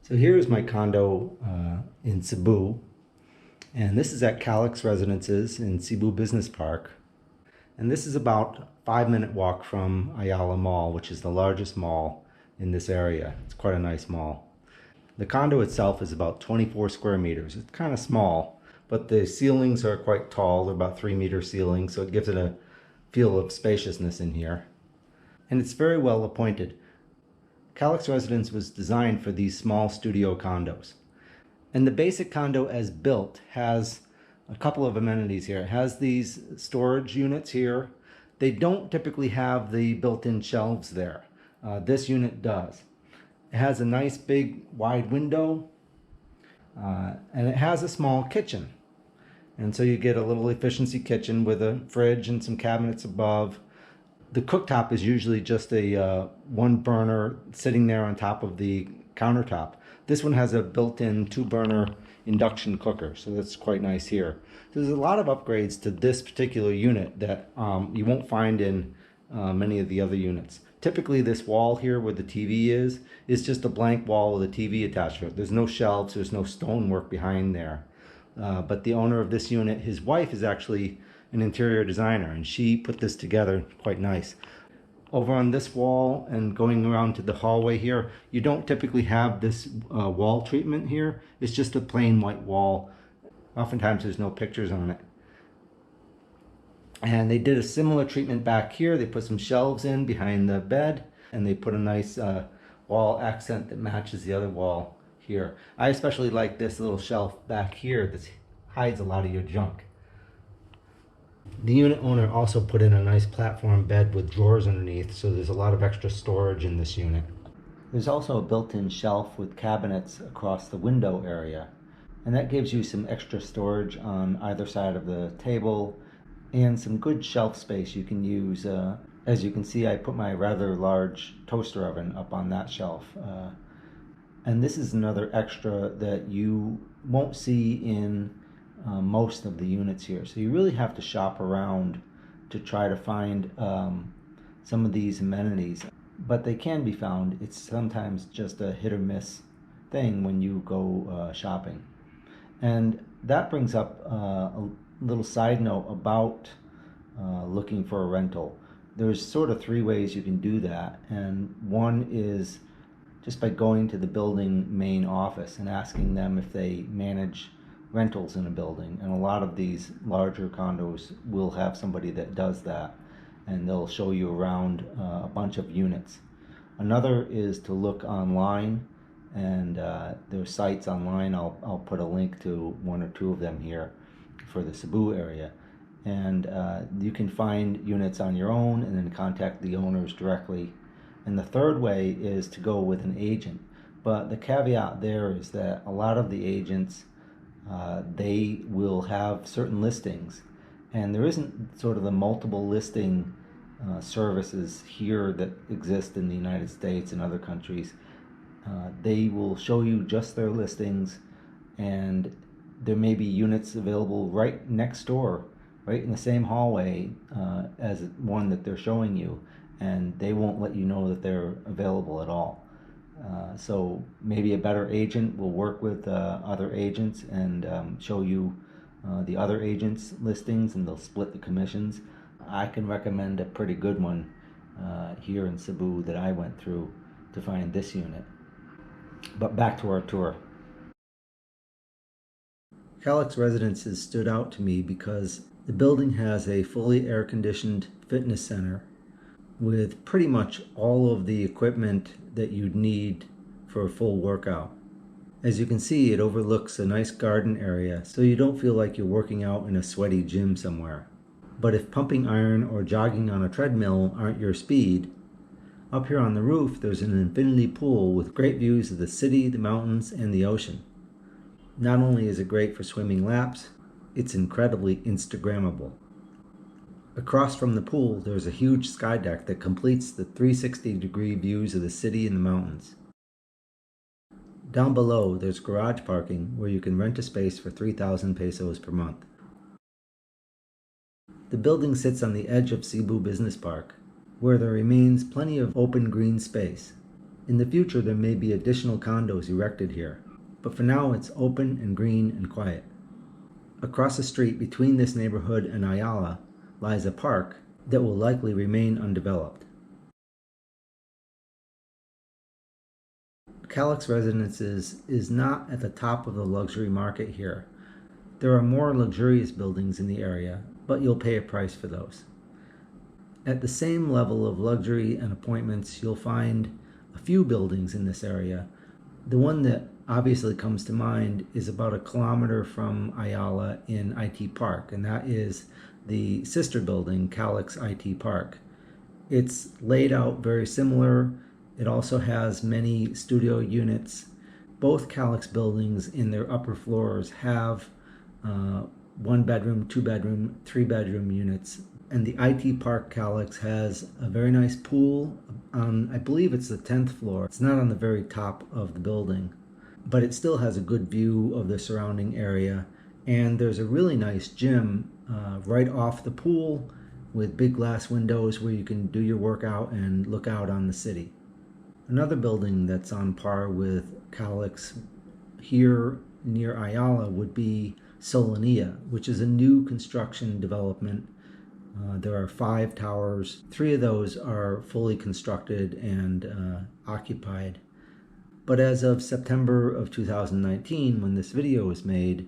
So here's my condo in Cebu, and this is at Calyx Residences in Cebu Business Park. And this is about a 5-minute walk from Ayala Mall, which is the largest mall in this area. It's quite a nice mall. The condo itself is about 24 square meters. It's kind of small, but the ceilings are quite tall. They're about 3-meter ceilings, so it gives it a feel of spaciousness in here. And it's very well appointed. Calyx Residence was designed for these small studio condos. And the basic condo as built has a couple of amenities here. It has these storage units here. They don't typically have the built-in shelves there. This unit does. It has a nice big wide window and it has a small kitchen. And so you get a little efficiency kitchen with a fridge and some cabinets above. The cooktop is usually just a one burner sitting there on top of the countertop. This one has a built-in 2-burner induction cooker, so that's quite nice here. So there's a lot of upgrades to this particular unit that you won't find in many of the other units. Typically this wall here where the TV is just a blank wall with a TV attached to it. There's no shelves, there's no stonework behind there. But the owner of this unit, his wife is actually an interior designer, and she put this together quite nice. Over on this wall and going around to the hallway here, you don't typically have this wall treatment here. It's just a plain white wall. Oftentimes there's no pictures on it. And they did a similar treatment back here. They put some shelves in behind the bed, and they put a nice wall accent that matches the other wall here. I especially like this little shelf back here that hides a lot of your junk. The unit owner also put in a nice platform bed with drawers underneath, so there's a lot of extra storage in this unit. There's also a built-in shelf with cabinets across the window area, and that gives you some extra storage on either side of the table and some good shelf space you can use. As you can see, I put my rather large toaster oven up on that shelf. And this is another extra that you won't see in most of the units here. So you really have to shop around to try to find some of these amenities. But they can be found. It's sometimes just a hit or miss thing when you go shopping. And that brings up a little side note about looking for a rental. There's sort of 3 ways you can do that. And one is just by going to the building main office and asking them if they manage rentals in a building. And a lot of these larger condos will have somebody that does that, and they'll show you around a bunch of units. Another is to look online, and there's sites online. I'll put a link to 1 or 2 of them here for the Cebu area. And you can find units on your own and then contact the owners directly. And the third way is to go with an agent. But the caveat there is that a lot of the agents, they will have certain listings, and there isn't sort of the multiple listing services here that exist in the United States and other countries. They will show you just their listings, and there may be units available right next door, right in the same hallway as one that they're showing you, and they won't let you know that they're available at all. So maybe a better agent will work with other agents and show you the other agents' listings, and they'll split the commissions. I can recommend a pretty good one here in Cebu that I went through to find this unit. But back to our tour. Calyx Residences stood out to me because the building has a fully air-conditioned fitness center with pretty much all of the equipment that you'd need for a full workout. As you can see, it overlooks a nice garden area, so you don't feel like you're working out in a sweaty gym somewhere. But if pumping iron or jogging on a treadmill aren't your speed, up here on the roof there's an infinity pool with great views of the city, the mountains, and the ocean. Not only is it great for swimming laps, it's incredibly Instagrammable. Across from the pool, there's a huge sky deck that completes the 360-degree views of the city and the mountains. Down below, there's garage parking where you can rent a space for 3,000 pesos per month. The building sits on the edge of Cebu Business Park, where there remains plenty of open green space. In the future, there may be additional condos erected here, but for now it's open and green and quiet. Across the street between this neighborhood and Ayala lies a park that will likely remain undeveloped. Calyx Residences is not at the top of the luxury market here. There are more luxurious buildings in the area, but you'll pay a price for those. At the same level of luxury and appointments, you'll find a few buildings in this area. The one that obviously comes to mind is about a kilometer from Ayala in IT Park, and that is the sister building, Calyx IT Park. It's laid out very similar. It also has many studio units. Both Calyx buildings in their upper floors have 1 bedroom, 2 bedroom, 3 bedroom units. And the IT Park Calyx has a very nice pool on, I believe it's the 10th floor. It's not on the very top of the building, but it still has a good view of the surrounding area. And there's a really nice gym right off the pool with big glass windows where you can do your workout and look out on the city. Another building that's on par with Calyx here near Ayala would be Solania, which is a new construction development. There are 5 towers. 3 of those are fully constructed and occupied. But as of September of 2019, when this video was made,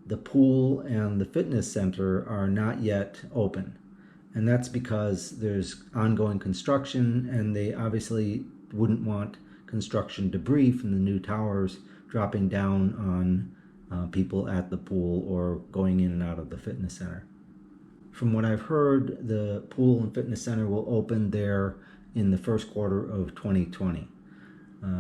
the pool and the fitness center are not yet open. And that's because there's ongoing construction, and they obviously wouldn't want construction debris from the new towers dropping down on people at the pool or going in and out of the fitness center. From what I've heard, the pool and fitness center will open there in the first quarter of 2020.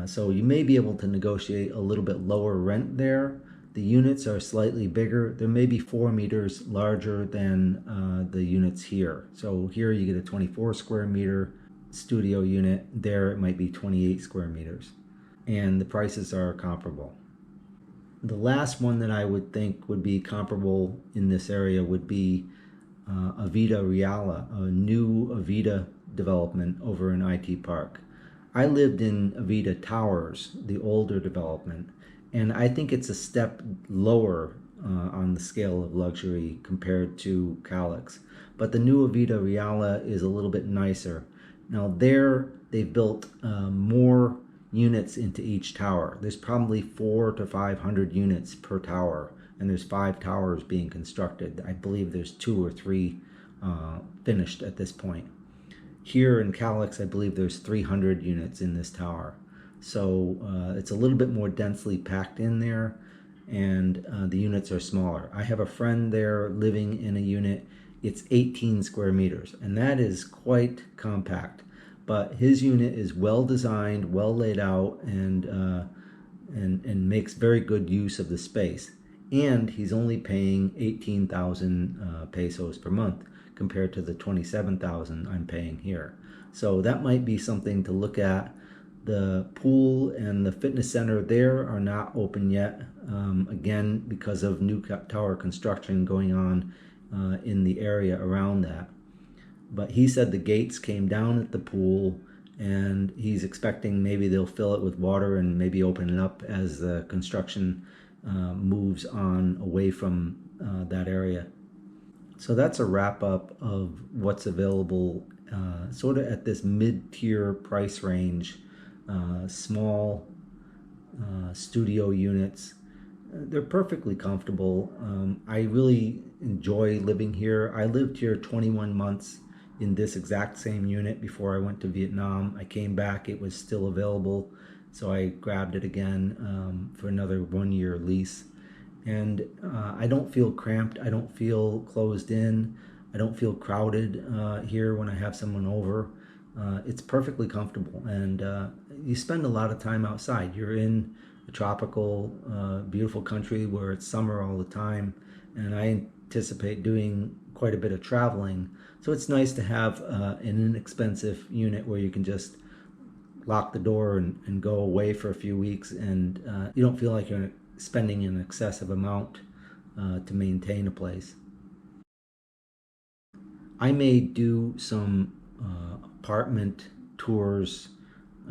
So you may be able to negotiate a little bit lower rent there. The units are slightly bigger. They're maybe 4 meters larger than the units here. So here you get a 24 square meter studio unit. There it might be 28 square meters. And the prices are comparable. The last one that I would think would be comparable in this area would be Avida Ayala, a new Avida development over in IT Park. I lived in Avida Towers, the older development, and I think it's a step lower on the scale of luxury compared to Calyx. But the new Avida Ayala is a little bit nicer. Now there, they've built more units into each tower. There's probably 400 to 500 units per tower, and there's 5 towers being constructed. I believe there's 2 or 3 finished at this point. Here in Calyx, I believe there's 300 units in this tower. So it's a little bit more densely packed in there, and the units are smaller. I have a friend there living in a unit. It's 18 square meters, and that is quite compact. But his unit is well designed, well laid out, and makes very good use of the space. And he's only paying 18,000 pesos per month compared to the 27,000 I'm paying here. So that might be something to look at. The pool and the fitness center there are not open yet, again, because of new tower construction going on in the area around that. But he said the gates came down at the pool, and he's expecting maybe they'll fill it with water and maybe open it up as the construction moves on away from that area. So that's a wrap up of what's available sort of at this mid-tier price range. Small studio units. They're perfectly comfortable. I really enjoy living here. I lived here 21 months in this exact same unit before I went to Vietnam. I came back, it was still available, so I grabbed it again for another 1-year lease. And I don't feel cramped. I don't feel closed in. I don't feel crowded here when I have someone over. It's perfectly comfortable, and you spend a lot of time outside. You're in a tropical, beautiful country where it's summer all the time, and I anticipate doing quite a bit of traveling. So it's nice to have an inexpensive unit where you can just lock the door and go away for a few weeks, and you don't feel like you're spending an excessive amount to maintain a place. I may do some apartment tours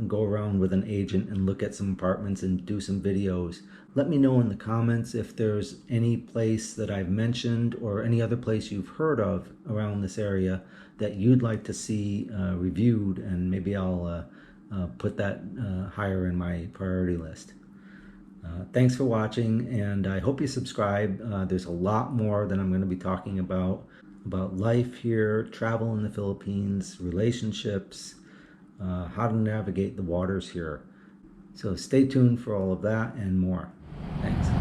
go around with an agent and look at some apartments and do some videos. Let me know in the comments if there's any place that I've mentioned or any other place you've heard of around this area that you'd like to see reviewed, and maybe I'll put that higher in my priority list. Thanks for watching, and I hope you subscribe. There's a lot more that I'm going to be talking about life here, travel in the Philippines, relationships, how to navigate the waters here. So stay tuned for all of that and more. Thanks.